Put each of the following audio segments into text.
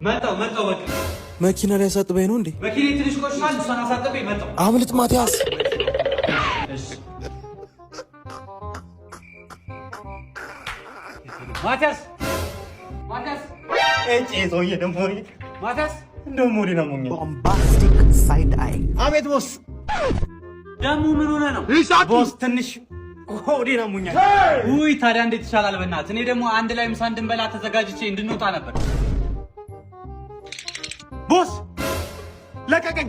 መጣው በቃ መኪና ላይ ያሳጥበኝ ነው እንዴ? መኪና ትንሽ ቆሽቷል፣ እሷን አሳጥበኝ መጣው። አምልጥ ማቲያስ። እሺ ማቲያስ ሰውዬ ደግሞ ማቲያስ እንደውም ወዲህ ነው ሞኝ ቦምባስቲክ ሳይድ አይ። አቤት ቦስ። ደሙ ምን ሆነ ነው ቦስ? ትንሽ ወዲህ ነው ሞኝ። ውይ ታዲያ እንዴት ይሻላል? በእናትህ እኔ ደግሞ አንድ ላይ ምሳ እንድንበላ ተዘጋጅቼ እንድንወጣ ነበር። ቦስ ለቀቀኝ።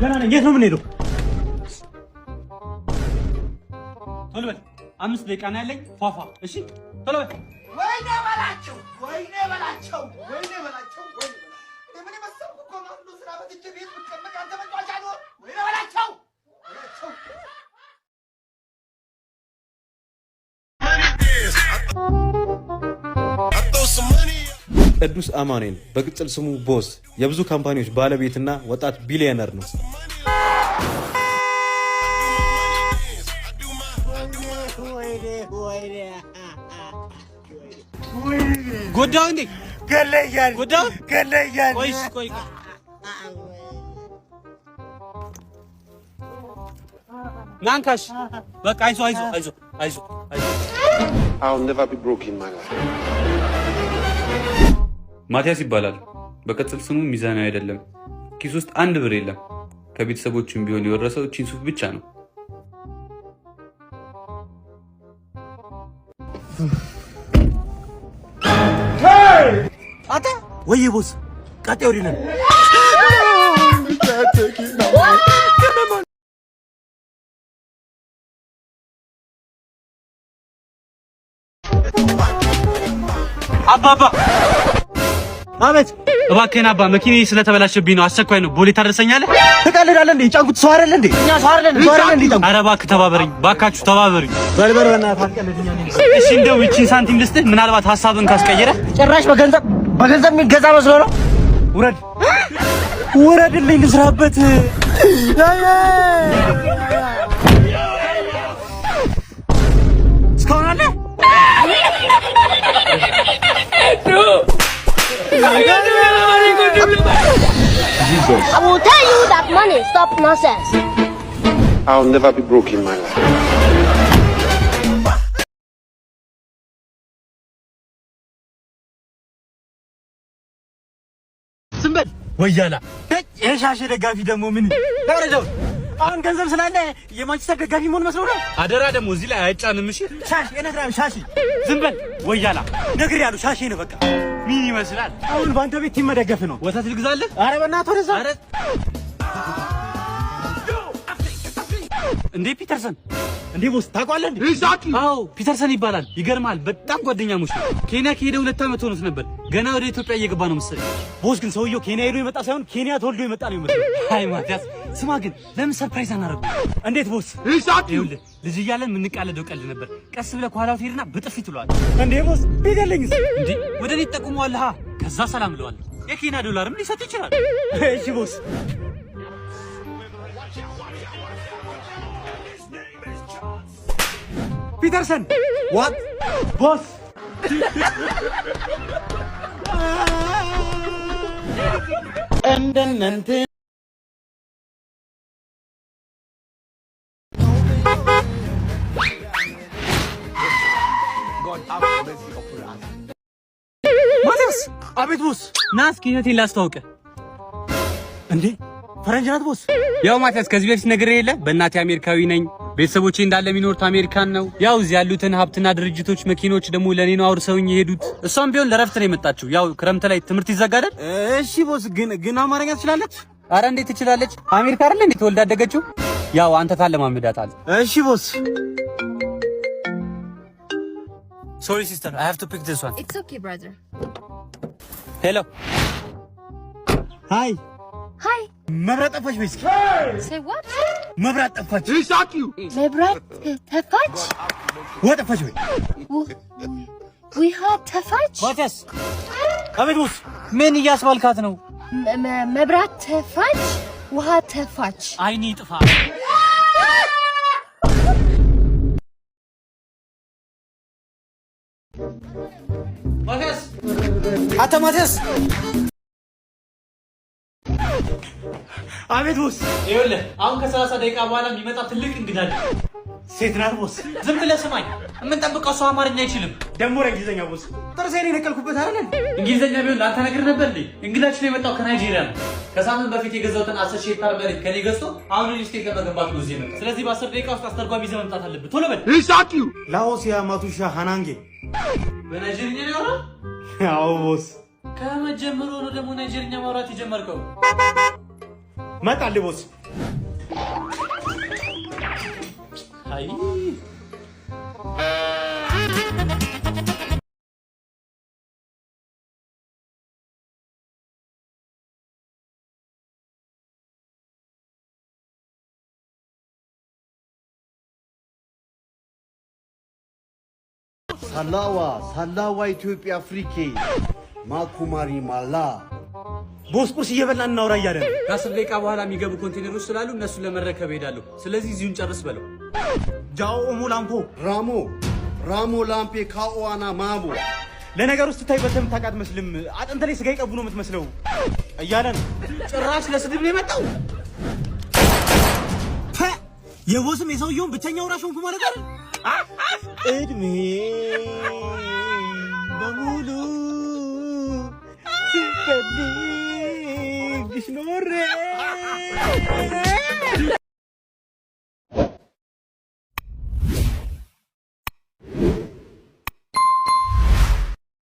ገና ነኝ። የት ነው የምንሄደው? ቶሎ በል 5 ደቂቃ ነው ያለኝ። ፏፏ እሺ ቶሎ በል። ወይኔ በላቸው ምን መሰልኩ እኮ ነው ስራ በትቼ ቤት ብቀመጥ አንተ መጫወቻ ነው። ወይኔ በላቸው ቅዱስ አማኑኤል በቅጽል ስሙ ቦስ የብዙ ካምፓኒዎች ባለቤትና ወጣት ቢሊዮነር ነው። ጎዳው እንዴ? ገለያል ጎዳው ገለያል። ቆይ ናንካሽ በቃ አይዞ I'll never be broke in my life. ማቲያስ ይባላል። በቅጽል ስሙ ሚዛናዊ አይደለም። ኪስ ውስጥ 1 ብር የለም። ከቤተሰቦቹም ቢሆን የወረሰው ቺን ሱፍ ብቻ ነው። አታ ወይ ቦስ ቀጤው ዲነን አባባ አቤት። እባክህን አባ መኪናዬ ስለተበላሸብኝ ነው። አስቸኳይ ነው። ቦሌ ታደርሰኛለህ? ትቀልዳለህ እንዴ? ጫንኩት ሰው አይደል እንዴ? እኛ ሰው አይደል እንዴ? ኧረ እባክህ ተባበረኝ፣ ባካችሁ ተባበሩኝ። በልበል በእናትህ አትቀልድኛ። እሺ እንደው ይቺን ሳንቲም ልስጥህ፣ ምናልባት ሐሳብን ካስቀየረ። ጭራሽ በገንዘብ የሚገዛ መስሎ ነው። ውረድልኝ ልስራበት። እስካሁን አለ I will tell you that money stop nonsense. I'll never be broke in my life. ስንበል ወያላ የሻሽ ደጋፊ ደግሞ ምን ታረጀው? አሁን ገንዘብ ስላለ የማንቸስተር ደጋፊ መሆን መስሎ ነው። አደራ ደግሞ እዚህ ላይ አይጫንም። እሺ ሻሽ የነግራም ሻሽ ዝም በል ወያላ። ነግር ያሉ ሻሽ ነው በቃ። ምን ይመስላል? አሁን ባንተ ቤት ቲም መደገፍ ነው። ወተት ልግዛለህ? አረ በእናትህ ወደዛ። አረ እንዴ ፒተርሰን እንዴ ቦስ ታውቀዋለህ እንዴ? አዎ ፒተርሰን ይባላል። ይገርማል፣ በጣም ጓደኛሞች ነው። ኬንያ ከሄደ 2 ዓመት ሆኖት ነበር። ገና ወደ ኢትዮጵያ እየገባ ነው መሰለኝ። ቦስ ግን ሰውየው ኬንያ ሄዶ የመጣ ሳይሆን ኬንያ ተወልዶ የመጣ ነው ይመስላል። አይ ማቲያስ ስማ ግን ለምን ሰርፕራይዝ አናደርገው? እንዴት ቦስ? ይኸውልህ ልጅ እያለን የምንቃለደው ቀልድ ነበር። ቀስ ብለህ ከኋላው ትሄድና በጥፊ ትለዋለህ። እንዴ ቦስ ቢገለኝስ? እንዴ ወደ እኔ ትጠቁመዋለህ። ከዛ ሰላም እለዋለሁ። የኬንያ ዶላርም ሊሰጥ ይችላል። እሺ ቦስ። ፒተርሰን ዋት ቦስ? እንደነንተ ማቲያስ። አቤት ቦስ። ና እስኪ እህቴን ላስተዋውቅህ። እንዴ ፈረንጅ ናት ቦስ? ያው ማቲያስ ከዚህ በፊት ነግሬህ የለ በእናቴ አሜሪካዊ ነኝ። ቤተሰቦቼ እንዳለ የሚኖሩት አሜሪካን ነው። ያው እዚህ ያሉትን ሀብትና ድርጅቶች መኪኖች ደግሞ ለኔ ነው አውርሰውኝ የሄዱት። እሷም ቢሆን ለረፍት ነው የመጣችው። ያው ክረምት ላይ ትምህርት ይዘጋዳል። እሺ ቦስ። ግን አማርኛ ትችላለች? አረ እንዴት ትችላለች? አሜሪካ አይደል እንዴ ተወልዳ ያደገችው? ያው አንተ ታለማምዳታል። እሺ ቦስ። ሶሪ ሲስተር I have to pick this one. It's okay, brother. ሄሎ ሃይ Hi. መብራት ጠፋች ወይስ? Say what? መብራት ጠፋች። መብራት ተፋች? ጠፋች ወይ? ውሃ ተፋች? ማቲያስ። አቤት ቦስ። ምን እያስባልካት ነው? መብራት ተፋች? ውሃ ተፋች? አይኔ ጥፋ። ማቲያስ አንተ ማቲያስ አቤት ቦስ። ይኸውልህ አሁን ከ30 ደቂቃ በኋላ የሚመጣ ትልቅ እንግዳ አለ። ሴት ናት ቦስ። ዝም ብለህ ስማኝ። የምንጠብቀው ሰው አማርኛ አይችልም። ደግሞ እንግሊዘኛ ቦስ። ጥርሴን የነቀልኩበት አይደል? እንግሊዘኛ ቢሆን ለአንተ ነገር ነበር እንዴ? እንግዳችን የመጣው ከናይጄሪያ ነው። ከሳምንት በፊት የገዛሁትን 10 ሺህ ሄክታር መሬት ከኔ ገዝቶ አሁን ሪል ለመገንባት ነው እዚህ የመጣው። ስለዚህ በ10 ደቂቃ ውስጥ አስተርጓሚ ይዘህ መምጣት አለብህ። ቶሎ በል። ላኦሲያ ማቱሻ ሃናንጌ። በናይጄሪያ ነው ያወራው? አዎ ቦስ። ከመጀመሩ ነው ደግሞ ናይጄሪያ ማውራት የጀመርከው? መጣልህ ቦስ። አይ ሳላዋ ኢትዮጵያ አፍሪኬ ማኩማሪ ማላ ቦስ ቁርስ እየበላን እናውራ እያለ ነው። ከ10 ደቂቃ በኋላ የሚገቡ ኮንቴነሮች ስላሉ እነሱን ለመረከብ ሄዳለሁ። ስለዚህ እዚሁን ጨርስ በለው። ጃኦ ኦሞላምፖ ራሞ ላምፔ ካኦዋና ማቦ ለነገሩ ስታይ በተም ታውቃት መስልም አጥንት ላይ ስጋ ይቀቡ ነው የምትመስለው እያለ ነው። ጭራሽ ለስድብ ነው የመጣው። የቦስም የሰውየውን ብቸኛ ወራሽ ሆንኩ ማለት አይደል? እድሜ በሙሉ ሲፈልግሽ ኖሬ